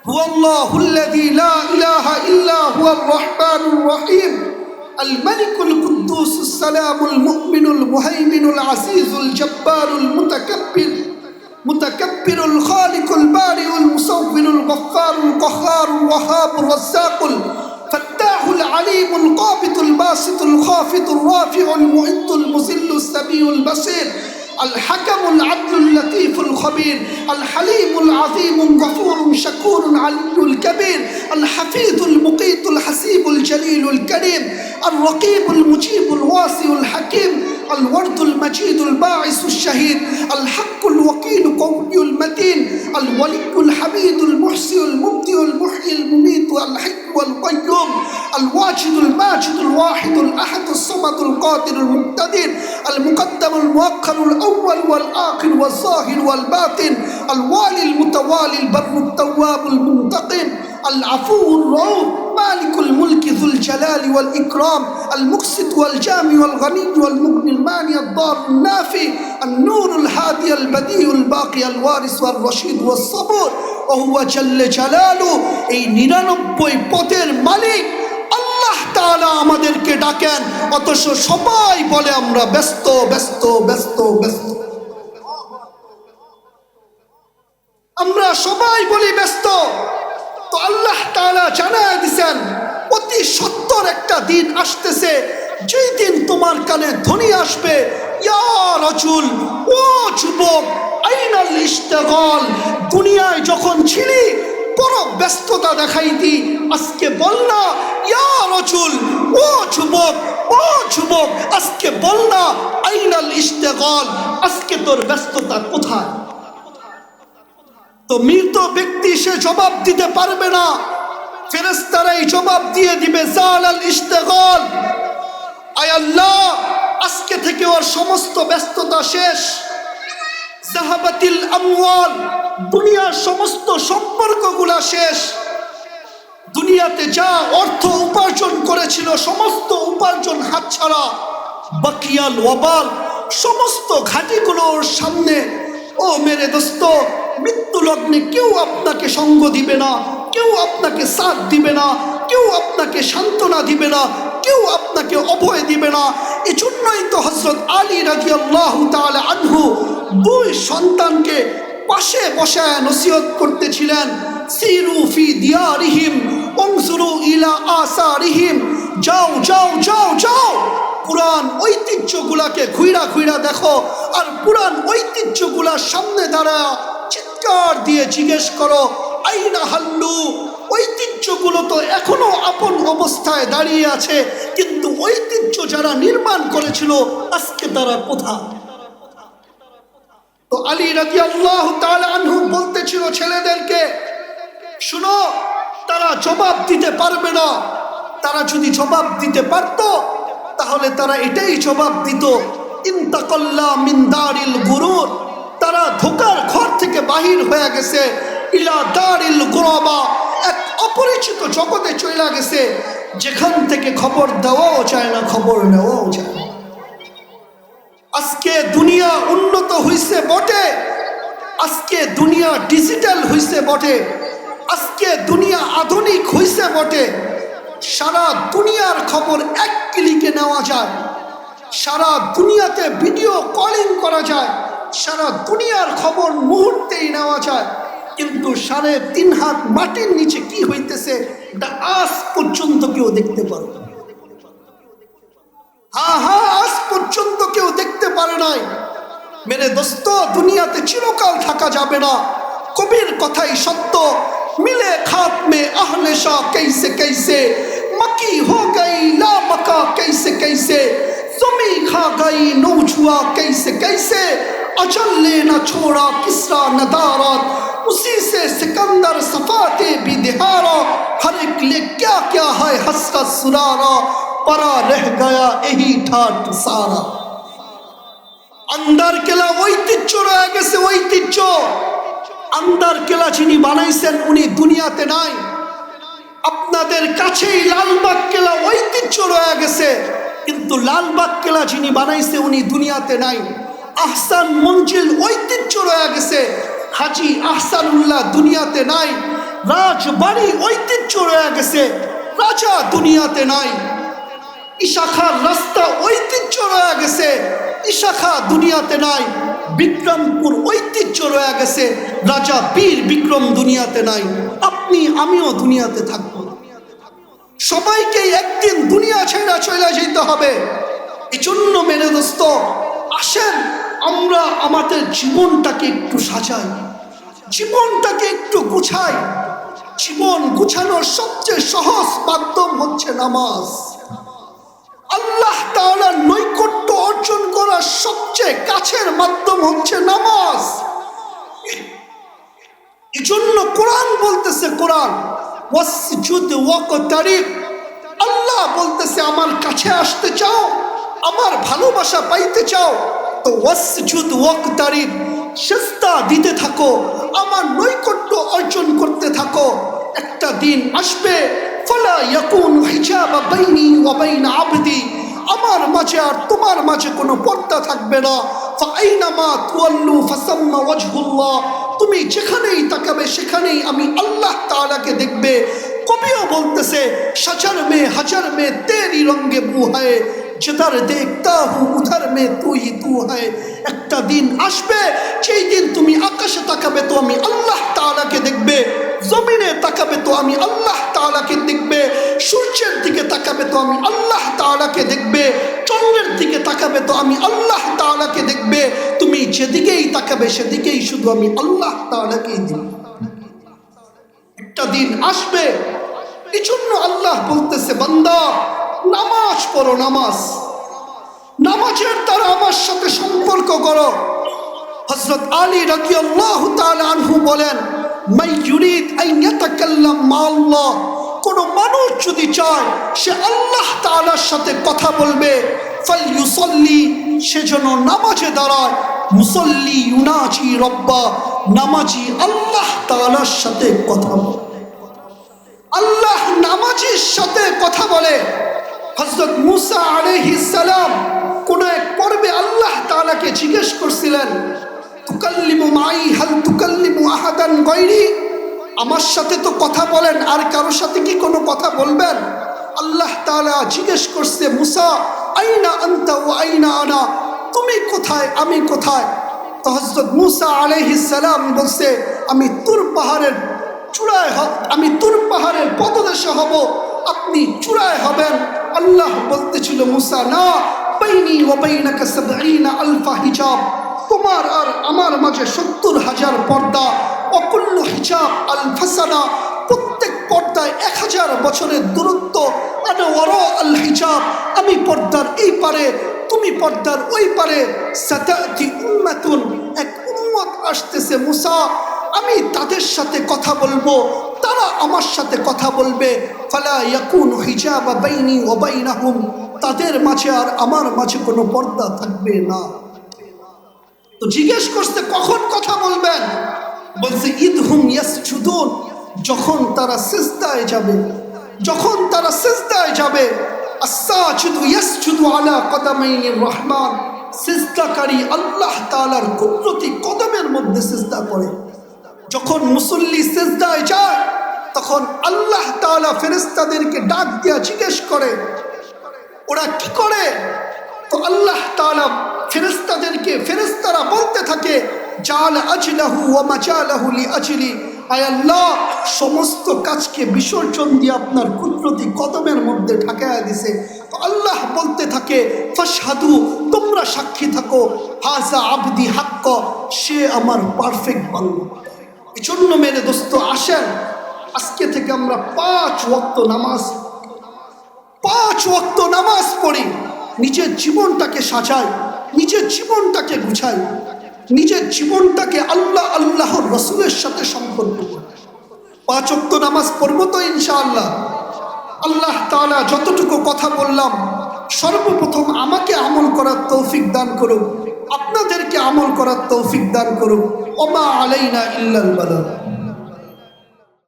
হুয়াল্লাহুল্লাযী লা ইলাহা ইল্লা হুয়ার রহমানুর রহিম আল-মালিকুল কুদ্দুসুস সালামুল মুমিনুল মুহাইমিনুল আজিজুল জব্বারুল মুতাকাব্বিরুল খালিকুল বারিউল মুসাউবিরুল গফফারুল কাহ্হারুল ওয়াহ্হাবুর রাজ্জাকুল ফাত্তাহুল আলিমুল কাবিতুল বাসিতুল খাফিতুর রাফিউল মুইতুল মুযিল্লুস সামিউল বাসীর الحكم العدل اللطيف الخبير الحليم العظيم غفور شكور علي الكبير الحفيظ المقيت الحسيب الجليل الكريم الرقيب المجيب الواسع الحكيم الورد المجيد الباعث الشهيد الحق الوكيل قوي المتين الولي الحميد المحسن المبدئ المحيي المميت الحي والقيوم الواجد الماجد الواحد الأحد الصمد القادر المقتدر المقدم المؤخر الأول والآخر والظاهر والباطن الوالي المتوالي البر التواب المنتقم العفو الرؤوف مالك الملك ذو الجلال والإكرام المقسط والجامع والغني والمغني المانع الضار النافي النور الهادي البديع الباقي الوارث والرشيد والصبور وهو جل جلاله এই 99 পদের মালিক আল্লাহ তাআলা আমাদেরকে ডাকেন, অথচ সবাই বলে আমরা ব্যস্ত ব্যস্ত ব্যস্ত ব্যস্ত। আমরা সবাই বলি ব্যস্ত, তো আল্লাহ তাআলা জানায় দিয়েছেন অতি সত্বর একটা দিন আসতেছে, যেই দিন তোমার কানে ধ্বনি আসবে, ইয়া রাজুল, ও যুবক, আইনাল ইশতিগাল, দুনিয়ায় যখন ছিলি বড় ব্যস্ততা দেখাইতি, আজকে বল না ইয়া রাজুল, ও যুবক, ও যুবক, আজকে বল না আইনাল ইশতিগাল, আজকে তোর ব্যস্ততা কোথায়? তো মৃত ব্যক্তি সে জবাব দিতে পারবে না, ফেরেশতারাই জবাব দিয়ে দিবে জালাল ইশতিগাল, আয় আল্লাহ আজকে থেকে ওর সমস্ত ব্যস্ততা শেষ। জাহাবাতিল আমওয়াল, দুনিয়ার সমস্ত সম্পর্কগুলা শেষ, দুনিয়াতে যা অর্থ উপার্জন করেছিল সমস্ত উপার্জন হাতছাড়া। বাকিয়াল ওয়াবাল, সমস্ত ঘাটিগুলোর সামনে, ও মেরে দোস্ত, মৃত্যু লগ্নে কেউ আপনাকে সঙ্গ দিবে না, কেউ আপনাকে সাথ দিবে না, কেউ আপনাকে সান্ত্বনা দিবে না, কেউ আপনাকে অভয় দিবে না। এজন্যই তো হযরত আলী রাদিয়াল্লাহু তাআলা আনহু দুই সন্তানকে পাশে বসায় নসিহত করতেছিলেন, সিরু ফি দিয়ারিহিম উনজুরু ইলা আসারিহিম, যাও যাও যাও যাও, পুরান ঐতিহ্যগুলাকে ঘুইরা ঘুইরা দেখো, আর পুরান ঐতিহ্যগুলার সামনে দাঁড়ায় চিৎকার দিয়ে জিজ্ঞেস করো আইনা হাল্লু, ঐতিহ্যগুলো তো এখনো আপন অবস্থায় দাঁড়িয়ে আছে, কিন্তু ঐতিহ্য যারা নির্মাণ করেছিল আজকে তারা কোথায়? তো আলী রাদিয়াল্লাহু তাআলা আনহু বলতেছিল ছেলেদেরকে, শুনো, তারা জবাব দিতে পারবে না, তারা যদি জবাব দিতে পারত তাহলে তারা এটাই জবাব দিত, ইন্তাকাল্লা মিন দারিল গুরুর, তারা ধোকার ঘর থেকে বাহির হয়ে গেছে, ইলা দারিল গুরাবা, এক অপরিচিত জগতে চলে গেছে, যেখান থেকে খবর দেওয়াও যায় না, খবর নেওয়াও যায় না। আজকে দুনিয়া উন্নত হইছে বটে, আজকে দুনিয়া ডিজিটাল হইছে বটে, আজকে দুনিয়া আধুনিক হইছে বটে, সারা দুনিয়ার খবর এক ক্লিকে নেওয়া যায়, সারা দুনিয়াতে ভিডিও কলিং করা যায়, সারা দুনিয়ার খবর মুহূর্তেই নেওয়া যায়, কিন্তু 3.5 হাত মাটির নিচে কি হইতেছে এটা আজ পর্যন্ত কেউ দেখতে পারে না। আজ পর্যন্ত কেউ দেখতে পারে নাই। মেরে দোস্ত, দুনিয়াতে চিরকাল থাকা যাবে না, কবির কথাই সত্য, মিলে খাত মে আহলে শাহ कैसे कैसे, मकी हो गई ला मका कैसे कैसे, जमी खा गई नौजुआ कैसे कैसे, अजल ने न छोड़ा किसरा नदारत, उसी से सिकंदर सफाते भी दिहारा, हर एक ले क्या क्या है हसरत सुरारा, परा रह गया यही ठाट सारा। अंदर केला ঐতিহ্য রয়ে গেছে, ঐতিহ্য। আন্দার কেলা যিনি বানাইছেন উনি দুনিয়াতে নাই। আপনাদের কাছেই লালবাগ কেলা ঐতিহ্য রয়ে গেছে, কিন্তু লালবাগ কেলা যিনি বানাইছে উনি দুনিয়াতে নাই। আহসান মঞ্জিল ঐতিহ্য রয়ে গেছে, হাজী আহসানুল্লাহ দুনিয়াতে নাই। রাজবাড়ি ঐতিহ্য রয়ে গেছে, রাজা দুনিয়াতে নাই। ইশাখার রাস্তা ঐতিহ্য রয়ে গেছে, ইশাখা দুনিয়াতে নাই। বিক্রমপুর ঐতিহ্য রয়ে গেছে, রাজা বীর বিক্রম দুনিয়াতে নাই। আপনি আমিও দুনিয়াতে থাকবো, সবাইকে একদিন দুনিয়া ছেড়ে চলে যেতে হবে। এজন্য মেরে দোস্ত, আসেন আমরা আমাদের জীবনটাকে একটু সাজাই, জীবনটাকে একটু গুছাই। জীবন গুছানোর সবচেয়ে সহজ মাধ্যম হচ্ছে নামাজ। আল্লাহ তাআলার নৈকট্য অর্জন করার সবচেয়ে কাছের মাধ্যম হচ্ছে নামাজ। এজন্য কোরআন বলতেছে, কোরআন ওয়াসজুদ ওয়াকতারিব, আল্লাহ বলতেছে আমার কাছে আসতে চাও, আমার ভালোবাসা পাইতে চাও, তো ওয়াসজুদ ওয়াকতারিব, সিজদা দিতে থাকো, আমার নৈকট্য অর্জন করতে থাকো। একটা দিন আসবে, ফালা ইয়াকুনু হিজাবা বাইনি ওয়া বাইনা আবদি, আমার মাঝে আর তোমার মাঝে কোনো পর্দা থাকবে না। ফাআইনামা তুওয়াল্লু ফাসাম্মা ওয়াজহুল্লাহ, তুমি যেখানেই তাকাবে সেখানেই আমি আল্লাহ তাআলাকে দেখবে। কবিও বলতেছে, সজর মে হাজার মে তেরি রঙ্গে বু হয়, जिधर देखता हूँ उधर में तू ही तू है। একটা দিন আসবে সেই দিন তুমি আকাশে তাকাবে তো আমি আল্লাহ তাআলাকে দেখবে, জমিনে তাকাবে তো আমি আল্লাহ তাআলাকে দেখবে, সূর্যের দিকে তাকাবে তো আমি আল্লাহ তাআলাকে দেখবে, চন্দ্রের দিকে তাকাবে তো আমি আল্লাহ তাআলাকে দেখবে। তুমি যেদিকেই তাকাবে সেদিকেই শুধু আমি আল্লাহ তাআলাকেই দেখবে। একটা দিন আসবে, এজন্য আল্লাহ বলতেছে, বান্দা নামাজ পড়ো, নামাজ, নামাজের দ্বারা আমার সাথে সম্পর্ক করো। হযরত আলী রাদিয়াল্লাহু তাআলা আনহু বলেন, মান ইউরিদ আন ইয়াতাকাল্লাম মা'আল্লাহ, কোন মানুষ যদি চায় সে আল্লাহ তাআলার সাথে কথা বলবে, ফালইউসাল্লি, সে যেন নামাজে দাঁড়ায়। মুসাল্লি ইউনাজি রব্বা, নামাজি আল্লাহ তাআলার সাথে কথা বলে। আল্লাহ নামাজির সাথে কথা বলে। হযরত মুসা আলাইহিস সালাম কোন এক পর্বে আল্লাহ তাআলাকে জিজ্ঞেস করছিলেন, তুকাল্লিমু মাই হাল তুকাল্লিমু আহাদান গায়রি, আমার সাথে তো কথা বলেন, আর কারোর সাথে কি কোনো কথা বলবেন? আল্লাহ তাআলা জিজ্ঞেস করছে, মুসা আইনা আনতা ওয়া আইনা আনা, তুমি কোথায় আমি কোথায়? তো হযরত মুসা আলাইহিস সালাম বলছে, আমি তুর পাহাড়ের চূড়ায়, আমি তুর পাহাড়ের পদদেশে হব, আপনি চূড়ায় হবেন। আল্লাহ বলতেছিল, মুসা না, বাইনি ওয়া বাইনাকা ৭০ আলফা হিজাব, তোমার আর আমার মাঝে ৭০,০০০ পর্দা। অকুল্লু হিজাব আল ফাসানা, প্রত্যেক পর্দায় ১০০০ বছরের দূরত্ব। আনা ওয়ারা আল হিজাব, আমি পর্দার এই পারে, তুমি পর্দার ওই পারে। সাতাতি উম্মাতুন, এক উম্মত আসতেছে মুসা, আমি তাদের সাথে কথা বলবো, তারা আমার সাথে কথা বলবে। ফালা ইয়াকুনু হিজাবা বাইনি ওয়া বাইনাহুম, তাদের মাঝে আর আমার মাঝে কোনো পর্দা থাকবে না। তো জিজ্ঞেস করতে কখন কথা বলবেন? বলছে ইদহুম ইয়াসজুদুন, যখন তারা সিজদায় যাবে, যখন তারা সিজদায় যাবে। আস-সাজিদু ইয়াসজুদু আলা কদামাইনির রহমান, সিজদাকারী আল্লাহ তাআলার কুদরতি কদমের মধ্যে সিজদা করে। যখন মুসল্লি সিজদায় যায় তখন আল্লাহ তাআলা ফেরেশতাদেরকে ডাক দিয়া জিজ্ঞেস করে, ওরা কি করে? তো আল্লাহ তাআলা ফেরেশতাদেরকে, ফেরেশতারা বলতে থাকে, জাল আজলাহু ওয়া মাজালাহু লিআজলি, আয় আল্লাহ সমস্ত কাজকে বিসর্জন দিয়ে আপনার কুদরতি কদমের মধ্যে ঢাকায়া দিছে। তো আল্লাহ বলতে থাকে, ফাশহাদু, তোমরা সাক্ষী থাকো, হাযা আবদি হাক্ক, সে আমার পারফেক্ট বান্দা। এজন্য মেরে দোস্ত, আসেন আজকে থেকে আমরা 5 ওয়াক্ত নামাজ পড়ি, নিজের জীবনটাকে সাজাই, নিজের জীবনটাকে গুছাই, নিজের জীবনটাকে আল্লাহর রাসূলের সাথে সম্পর্ক করি। 5 ওয়াক্ত নামাজ পড়বো তো ইনশাআল্লাহ। আল্লাহ তাআলা যতটুকু কথা বললাম, সর্বপ্রথম আমাকে আমল করার তৌফিক দান করুন, আপনাদেরকে আমল করার তৌফিক দান করুন। ওমা আলাইনা ইল্লাল বালাগ।